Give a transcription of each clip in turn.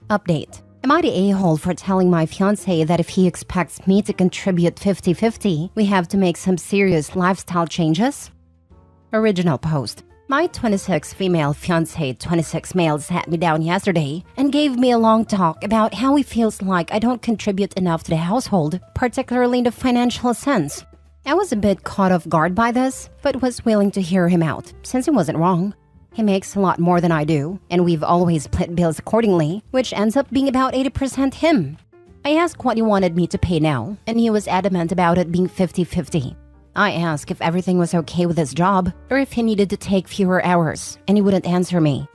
Update. Am I the a-hole for telling my fiancé that if he expects me to contribute 50-50, we have to make some serious lifestyle changes? Original post. My 26 female fiancé, 26 male, sat me down yesterday and gave me a long talk about how he feels like I don't contribute enough to the household, particularly in the financial sense. I was a bit caught off guard by this, but was willing to hear him out, since he wasn't wrong. He makes a lot more than I do, and we've always split bills accordingly, which ends up being about 80% him. I asked what he wanted me to pay now, and he was adamant about it being 50-50. I asked if everything was okay with his job, or if he needed to take fewer hours, and he wouldn't answer me.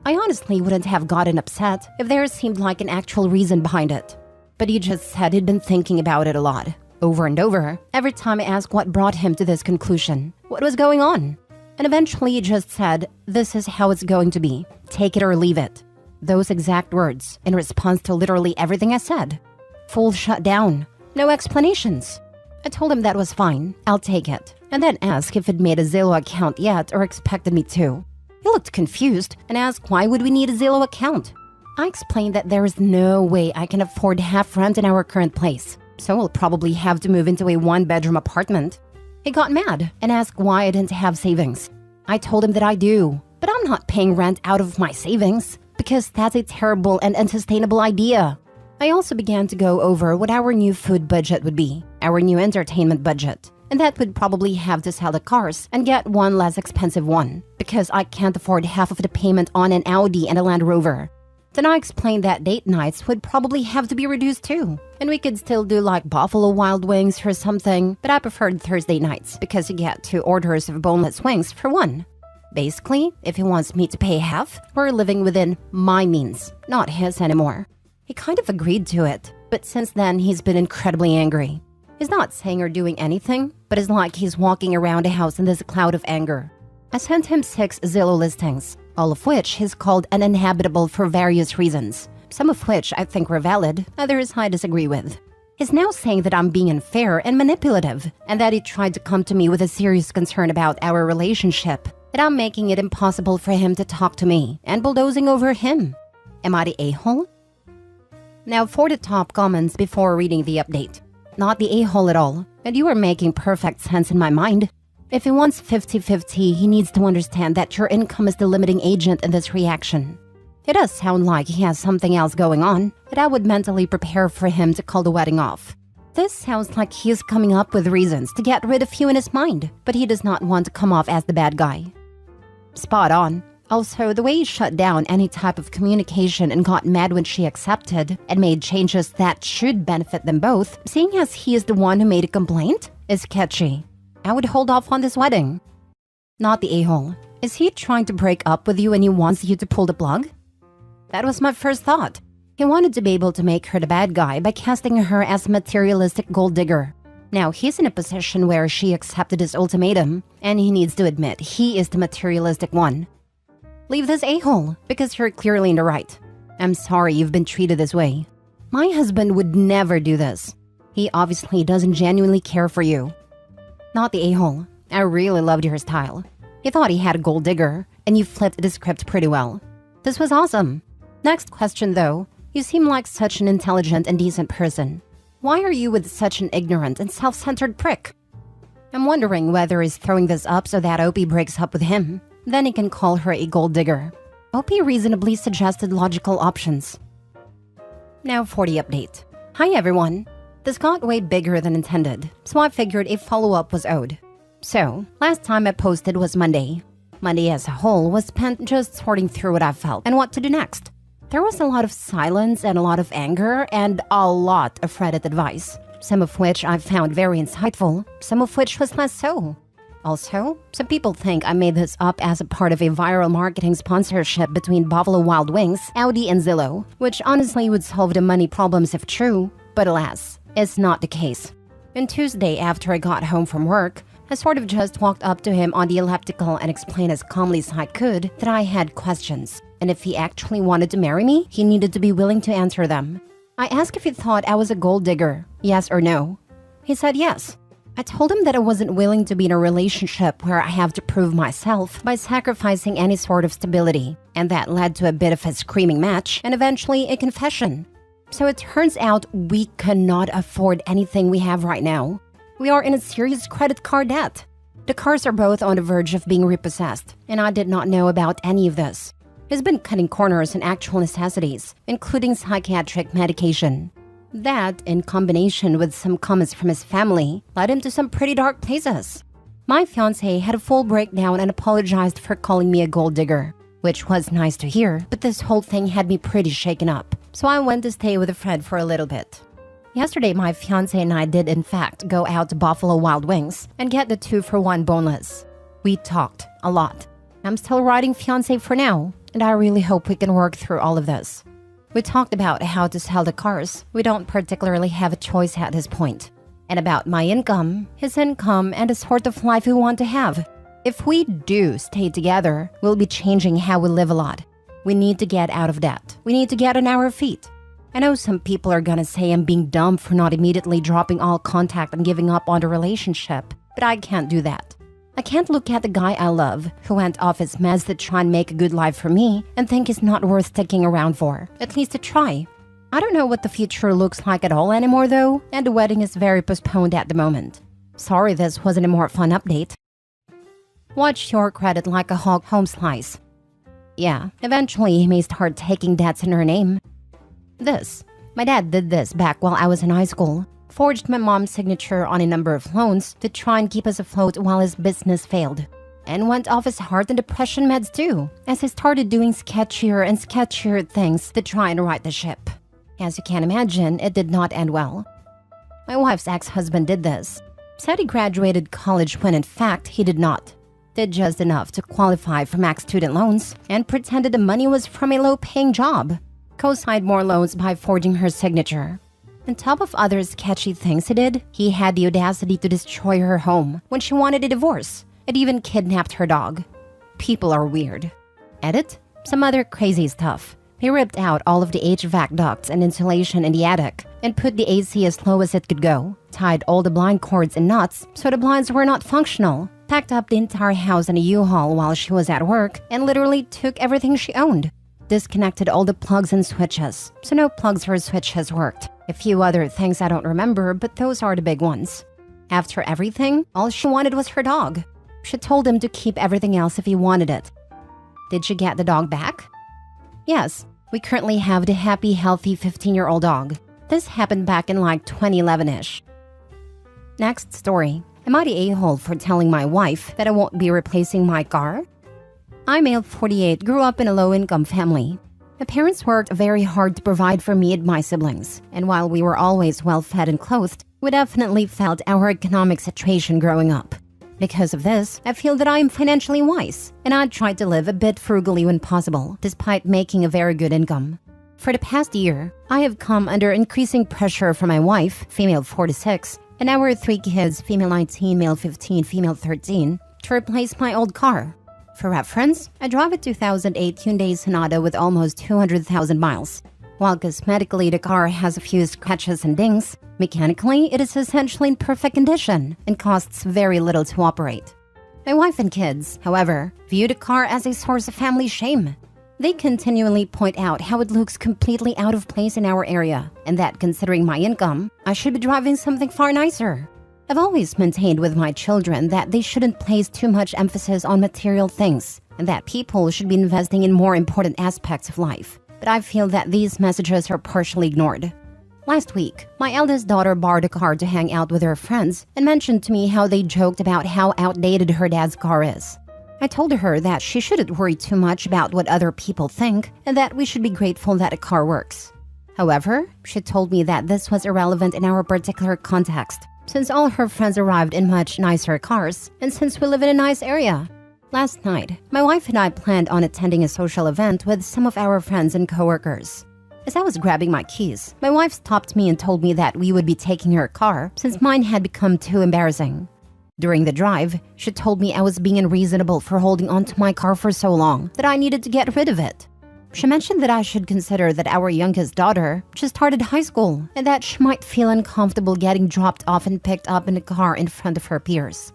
I honestly wouldn't have gotten upset if there seemed like an actual reason behind it. But he just said he'd been thinking about it a lot, over and over, every time I asked what brought him to this conclusion, what was going on. And eventually he just said, "This is how it's going to be. Take it or leave it." Those exact words, in response to literally everything I said. Full shutdown. No explanations. I told him that was fine, I'll take it, and then asked if he'd made a Zillow account yet or expected me to. He looked confused and asked why would we need a Zillow account. I explained that there is no way I can afford half rent in our current place, so we'll probably have to move into a one-bedroom apartment. He got mad and asked why I didn't have savings. I told him that I do, but I'm not paying rent out of my savings because that's a terrible and unsustainable idea. I also began to go over what our new food budget would be, our new entertainment budget, and that would probably have to sell the cars and get one less expensive one because I can't afford half of the payment on an Audi and a Land Rover. Then I explained that date nights would probably have to be reduced too, and we could still do like Buffalo Wild Wings or something, but I preferred Thursday nights because you get 2 orders of boneless wings for one. Basically, if he wants me to pay half, we're living within my means, not his anymore. He kind of agreed to it, but since then he's been incredibly angry. He's not saying or doing anything, but it's like he's walking around the house in this cloud of anger. I sent him 6 Zillow listings, all of which he's called uninhabitable for various reasons, some of which I think were valid, others I disagree with. He's now saying that I'm being unfair and manipulative, and that he tried to come to me with a serious concern about our relationship, that I'm making it impossible for him to talk to me, and bulldozing over him. Am I the a-hole? Now for the top comments before reading the update. Not the a-hole at all, and you are making perfect sense in my mind. If he wants 50-50, he needs to understand that your income is the limiting agent in this reaction. It does sound like he has something else going on, but I would mentally prepare for him to call the wedding off. This sounds like he is coming up with reasons to get rid of you in his mind, but he does not want to come off as the bad guy. Spot on. Also, the way he shut down any type of communication and got mad when she accepted and made changes that should benefit them both, seeing as he is the one who made a complaint, is sketchy. I would hold off on this wedding. Not the a-hole. Is he trying to break up with you and he wants you to pull the plug? That was my first thought. He wanted to be able to make her the bad guy by casting her as a materialistic gold digger. Now he's in a position where she accepted his ultimatum, and he needs to admit he is the materialistic one. Leave this a-hole, because you're clearly in the right. I'm sorry you've been treated this way. My husband would never do this. He obviously doesn't genuinely care for you. Not the a-hole. I really loved your style. He thought he had a gold digger, and you flipped the script pretty well. This was awesome. Next question though. You seem like such an intelligent and decent person. Why are you with such an ignorant and self-centered prick? I'm wondering whether he's throwing this up so that Opie breaks up with him. Then he can call her a gold digger. Opie reasonably suggested logical options. Now for the update. Hi everyone. This got way bigger than intended, so I figured a follow-up was owed. So, last time I posted was Monday. Monday as a whole was spent just sorting through what I felt and what to do next. There was a lot of silence and a lot of anger and a lot of Reddit advice, some of which I found very insightful, some of which was less so. Also, some people think I made this up as a part of a viral marketing sponsorship between Buffalo Wild Wings, Audi, and Zillow, which honestly would solve the money problems if true, but alas, it's not the case. On Tuesday after I got home from work, I sort of just walked up to him on the elliptical and explained as calmly as I could that I had questions, and if he actually wanted to marry me, he needed to be willing to answer them. I asked if he thought I was a gold digger, yes or no. He said yes. I told him that I wasn't willing to be in a relationship where I have to prove myself by sacrificing any sort of stability, and that led to a bit of a screaming match and eventually a confession. So it turns out we cannot afford anything we have right now. We are in a serious credit card debt. The cars are both on the verge of being repossessed, and I did not know about any of this. He's been cutting corners on actual necessities, including psychiatric medication. That, in combination with some comments from his family, led him to some pretty dark places. My fiancé had a full breakdown and apologized for calling me a gold digger, which was nice to hear, but this whole thing had me pretty shaken up, so I went to stay with a friend for a little bit. Yesterday, my fiancé and I did in fact go out to Buffalo Wild Wings and get the 2-for-1 boneless. We talked a lot. I'm still riding fiancé for now, and I really hope we can work through all of this. We talked about how to sell the cars. We don't particularly have a choice at this point. And about my income, his income, and the sort of life we want to have. If we do stay together, we'll be changing how we live a lot. We need to get out of debt. We need to get on our feet. I know some people are gonna say I'm being dumb for not immediately dropping all contact and giving up on the relationship, but I can't do that. I can't look at the guy I love, who went off his meds to try and make a good life for me, and think he's not worth sticking around for, at least to try. I don't know what the future looks like at all anymore though, and the wedding is very postponed at the moment. Sorry this wasn't a more fun update. Watch your credit like a home slice. Yeah, eventually he may start taking debts in her name. My dad did this back while I was in high school. Forged my mom's signature on a number of loans to try and keep us afloat while his business failed. And went off his heart and depression meds too, as he started doing sketchier and sketchier things to try and right the ship. As you can imagine, it did not end well. My wife's ex-husband did this. Said he graduated college when in fact he did not. Did just enough to qualify for max student loans and pretended the money was from a low-paying job. Co-signed more loans by forging her signature. On top of other sketchy things he did, he had the audacity to destroy her home when she wanted a divorce, and even kidnapped her dog. People are weird. Edit? Some other crazy stuff. He ripped out all of the HVAC ducts and insulation in the attic and put the AC as low as it could go, tied all the blind cords and nuts so the blinds were not functional, packed up the entire house in a U-Haul while she was at work, and literally took everything she owned. Disconnected all the plugs and switches, so no plugs or switches worked. A few other things I don't remember, but those are the big ones. After everything, all she wanted was her dog. She told him to keep everything else if he wanted it. Did she get the dog back? Yes, we currently have the happy, healthy 15-year-old dog. This happened back in like 2011-ish. Next story. Am I the a-hole for telling my wife that I won't be replacing my car? I, male 48, grew up in a low-income family. My parents worked very hard to provide for me and my siblings, and while we were always well-fed and clothed, we definitely felt our economic situation growing up. Because of this, I feel that I am financially wise, and I tried to live a bit frugally when possible, despite making a very good income. For the past year, I have come under increasing pressure from my wife, female 46, and our 3 kids, female 19, male 15, female 13, to replace my old car. For reference, I drive a 2008 Hyundai Sonata with almost 200,000 miles. While cosmetically the car has a few scratches and dings, mechanically it is essentially in perfect condition and costs very little to operate. My wife and kids, however, view the car as a source of family shame. They continually point out how it looks completely out of place in our area, and that considering my income, I should be driving something far nicer. I've always maintained with my children that they shouldn't place too much emphasis on material things and that people should be investing in more important aspects of life. But I feel that these messages are partially ignored. Last week, my eldest daughter borrowed a car to hang out with her friends and mentioned to me how they joked about how outdated her dad's car is. I told her that she shouldn't worry too much about what other people think and that we should be grateful that a car works. However, she told me that this was irrelevant in our particular context, since all her friends arrived in much nicer cars, and since we live in a nice area. Last night, my wife and I planned on attending a social event with some of our friends and coworkers. As I was grabbing my keys, my wife stopped me and told me that we would be taking her car since mine had become too embarrassing. During the drive, she told me I was being unreasonable for holding onto my car for so long that I needed to get rid of it. She mentioned that I should consider that our youngest daughter just started high school and that she might feel uncomfortable getting dropped off and picked up in a car in front of her peers.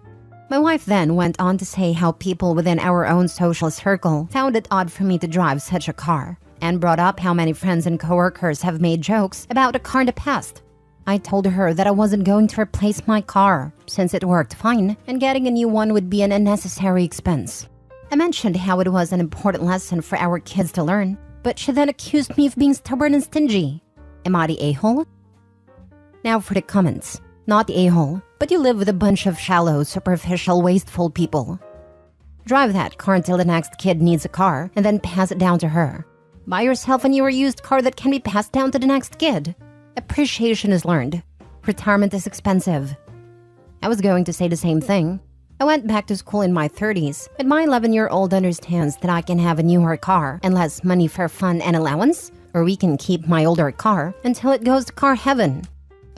My wife then went on to say how people within our own social circle found it odd for me to drive such a car, and brought up how many friends and coworkers have made jokes about a car in the past. I told her that I wasn't going to replace my car since it worked fine and getting a new one would be an unnecessary expense. I mentioned how it was an important lesson for our kids to learn, but she then accused me of being stubborn and stingy. Am I the a-hole? Now for the comments. Not the a-hole, but you live with a bunch of shallow, superficial, wasteful people. Drive that car until the next kid needs a car and then pass it down to her. Buy yourself a newer used car that can be passed down to the next kid. Appreciation is learned. Retirement is expensive. I was going to say the same thing. I went back to school in my 30s, but my 11-year-old understands that I can have a newer car and less money for fun and allowance, or we can keep my older car until it goes to car heaven.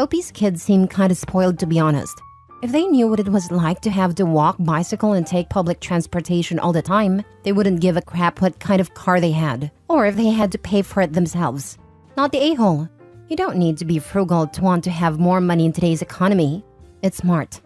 OP's kids seem kinda spoiled, to be honest. If they knew what it was like to have to walk, bicycle, and take public transportation all the time, they wouldn't give a crap what kind of car they had, or if they had to pay for it themselves. Not the a-hole. You don't need to be frugal to want to have more money in today's economy. It's smart.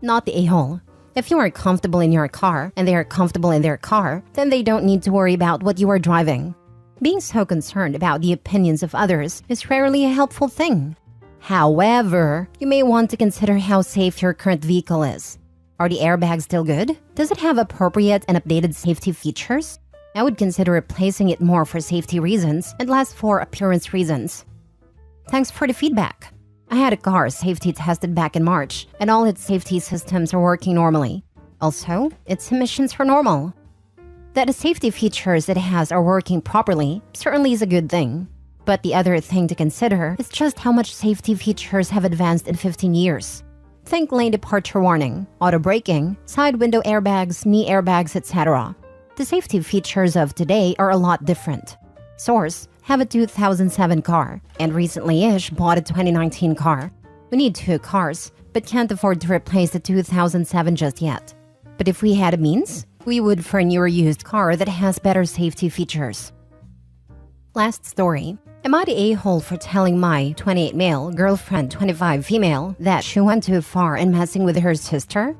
Not the a-hole. If you are comfortable in your car and they are comfortable in their car, then they don't need to worry about what you are driving. Being so concerned about the opinions of others is rarely a helpful thing. However, you may want to consider how safe your current vehicle is. Are the airbags still good? Does it have appropriate and updated safety features? I would consider replacing it more for safety reasons and less for appearance reasons. Thanks for the feedback. I had a car safety tested back in March, and all its safety systems are working normally. Also, its emissions are normal. That the safety features it has are working properly certainly is a good thing. But the other thing to consider is just how much safety features have advanced in 15 years. Think lane departure warning, auto braking, side window airbags, knee airbags, etc. The safety features of today are a lot different. Source: have a 2007 car, and recently-ish bought a 2019 car. We need 2 cars, but can't afford to replace the 2007 just yet. But if we had a means, we would for a newer used car that has better safety features. Last story. Am I the a-hole for telling my 28 male girlfriend, 25 female, that she went too far in messing with her sister?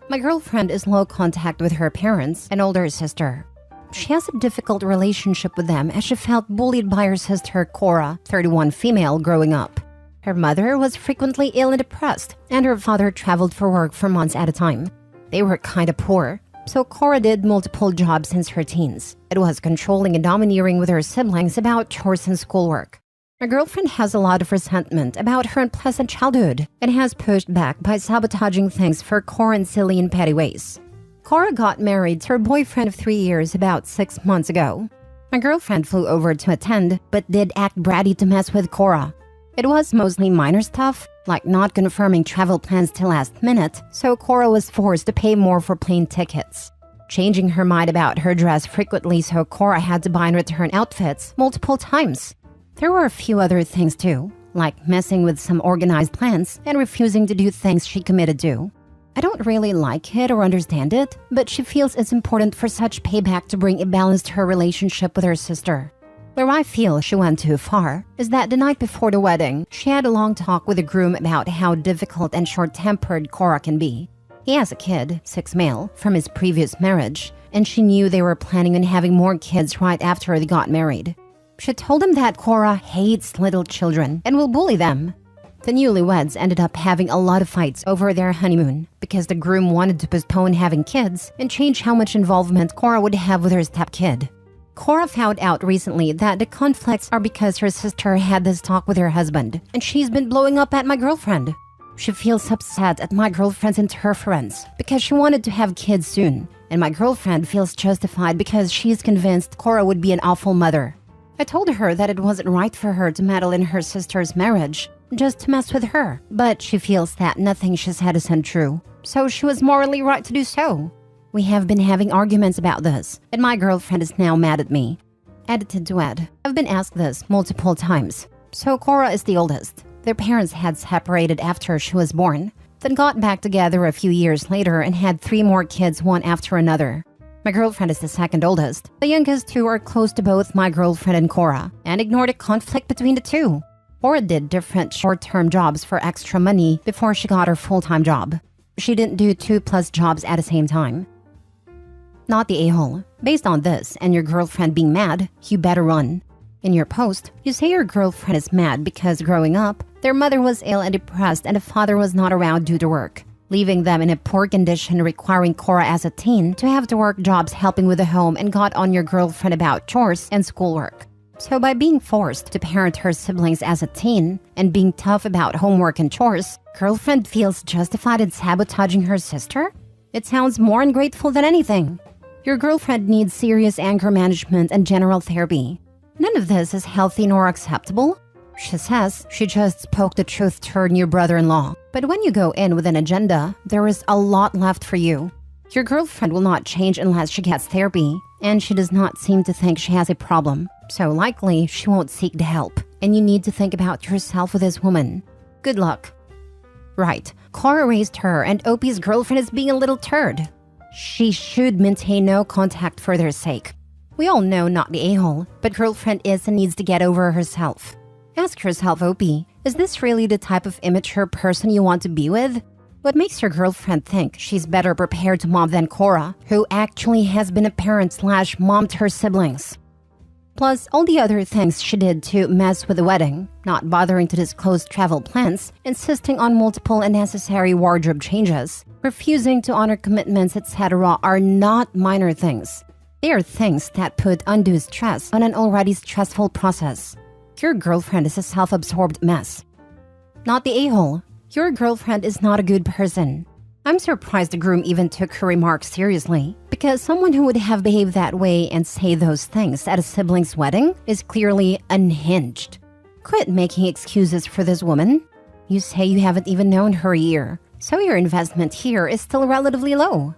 My girlfriend is low contact with her parents and older sister. She has a difficult relationship with them as she felt bullied by her sister Cora, 31 female, growing up. Her mother was frequently ill and depressed, and her father traveled for work for months at a time. They were kinda poor, so Cora did multiple jobs since her teens. It was controlling and domineering with her siblings about chores and schoolwork. My girlfriend has a lot of resentment about her unpleasant childhood and has pushed back by sabotaging things for Cora in silly and petty ways. Cora got married to her boyfriend of 3 years about 6 months ago. My girlfriend flew over to attend, but did act bratty to mess with Cora. It was mostly minor stuff, like not confirming travel plans till last minute, so Cora was forced to pay more for plane tickets. Changing her mind about her dress frequently, so Cora had to buy and return outfits multiple times. There were a few other things too, like messing with some organized plans and refusing to do things she committed to. I don't really like it or understand it, but she feels it's important for such payback to bring a balance to her relationship with her sister. Where I feel she went too far is that the night before the wedding, she had a long talk with the groom about how difficult and short-tempered Cora can be. He has a kid, 6 male, from his previous marriage, and she knew they were planning on having more kids right after they got married. She told him that Cora hates little children and will bully them. The newlyweds ended up having a lot of fights over their honeymoon because the groom wanted to postpone having kids and change how much involvement Cora would have with her stepkid. Cora found out recently that the conflicts are because her sister had this talk with her husband, and she's been blowing up at my girlfriend. She feels upset at my girlfriend's interference because she wanted to have kids soon, and my girlfriend feels justified because she's convinced Cora would be an awful mother. I told her that it wasn't right for her to meddle in her sister's marriage, just to mess with her, but she feels that nothing she said is untrue, so she was morally right to do so. We have been having arguments about this, and my girlfriend is now mad at me. Edited to add, I've been asked this multiple times. So Cora is the oldest. Their parents had separated after she was born, then got back together a few years later and had 3 more kids one after another. My girlfriend is the second oldest. The youngest two are close to both my girlfriend and Cora, and ignore the conflict between the two. Cora did different short-term jobs for extra money before she got her full-time job. She didn't do 2+ jobs at the same time. Not the a-hole. Based on this and your girlfriend being mad, you better run. In your post, you say your girlfriend is mad because growing up, their mother was ill and depressed and the father was not around due to work, leaving them in a poor condition, requiring Cora as a teen to have to work jobs helping with the home, and got on your girlfriend about chores and schoolwork. So by being forced to parent her siblings as a teen and being tough about homework and chores, girlfriend feels justified in sabotaging her sister? It sounds more ungrateful than anything. Your girlfriend needs serious anger management and general therapy. None of this is healthy nor acceptable. She says she just spoke the truth to her new brother-in-law. But when you go in with an agenda, there is a lot left for you. Your girlfriend will not change unless she gets therapy, and she does not seem to think she has a problem. So likely, she won't seek the help, and you need to think about yourself with this woman. Good luck. Right, Cora raised her, and Opie's girlfriend is being a little turd. She should maintain no contact for their sake. We all know not the a-hole, but girlfriend is and needs to get over herself. Ask yourself, Opie, is this really the type of immature person you want to be with? What makes your girlfriend think she's better prepared to mom than Cora, who actually has been a parent/mom to her siblings? Plus, all the other things she did to mess with the wedding, not bothering to disclose travel plans, insisting on multiple unnecessary wardrobe changes, refusing to honor commitments, etc. are not minor things. They are things that put undue stress on an already stressful process. Your girlfriend is a self-absorbed mess. Not the a-hole. Your girlfriend is not a good person. I'm surprised the groom even took her remarks seriously, because someone who would have behaved that way and say those things at a sibling's wedding is clearly unhinged. Quit making excuses for this woman. You say you haven't even known her a year, so your investment here is still relatively low.